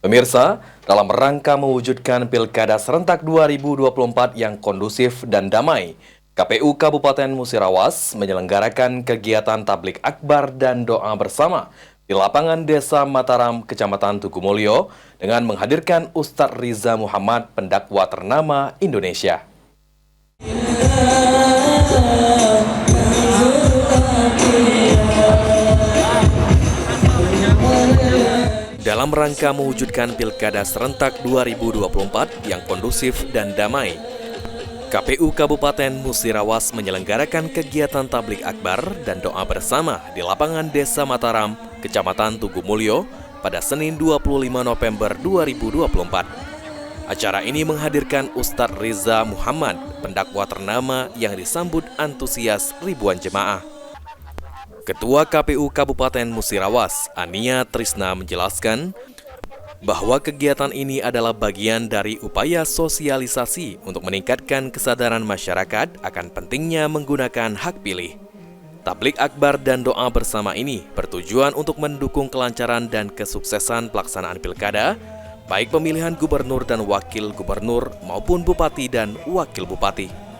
Pemirsa, dalam rangka mewujudkan Pilkada serentak 2024 yang kondusif dan damai, KPU Kabupaten Musirawas menyelenggarakan kegiatan tablik akbar dan doa bersama di lapangan Desa Mataram, Kecamatan Tugumulyo dengan menghadirkan Ustadz Riza Muhammad, pendakwa ternama Indonesia. Dalam rangka mewujudkan Pilkada serentak 2024 yang kondusif dan damai, KPU Kabupaten Musirawas menyelenggarakan kegiatan tablik akbar dan doa bersama di lapangan Desa Mataram, Kecamatan Tugumulyo pada Senin 25 November 2024. Acara ini menghadirkan Ustadz Riza Muhammad, pendakwa ternama yang disambut antusias ribuan jemaah. Ketua KPU Kabupaten Musirawas, Ania Trisna menjelaskan bahwa kegiatan ini adalah bagian dari upaya sosialisasi untuk meningkatkan kesadaran masyarakat akan pentingnya menggunakan hak pilih. Tablik akbar dan doa bersama ini bertujuan untuk mendukung kelancaran dan kesuksesan pelaksanaan pilkada, baik pemilihan gubernur dan wakil gubernur maupun bupati dan wakil bupati.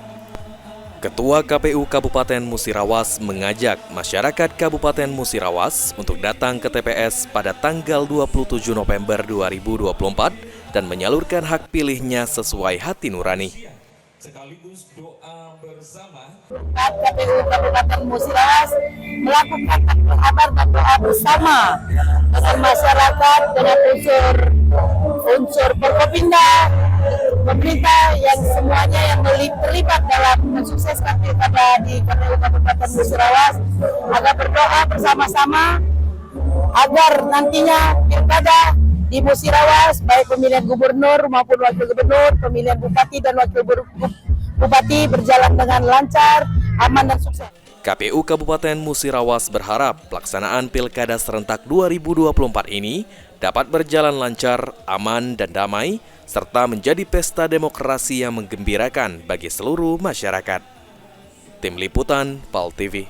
Ketua KPU Kabupaten Musirawas mengajak masyarakat Kabupaten Musirawas untuk datang ke TPS pada tanggal 27 November 2024 dan menyalurkan hak pilihnya sesuai hati nurani. Sekaligus doa bersama. KPU Kabupaten Musirawas melakukan tablik akbar dan doa bersama dengan masyarakat, dengan unsur Forkopimda, pemerintah yang semuanya yang terlibat dalam mensukseskan pilkada di KPU Kabupaten Musirawas agar berdoa bersama-sama agar nantinya pilkada di Musirawas baik pemilihan gubernur maupun wakil gubernur, pemilihan bupati dan wakil bupati berjalan dengan lancar, aman dan sukses. KPU Kabupaten Musirawas berharap pelaksanaan Pilkada serentak 2024 ini dapat berjalan lancar, aman, dan damai, serta menjadi pesta demokrasi yang menggembirakan bagi seluruh masyarakat. Tim Liputan, PAL TV.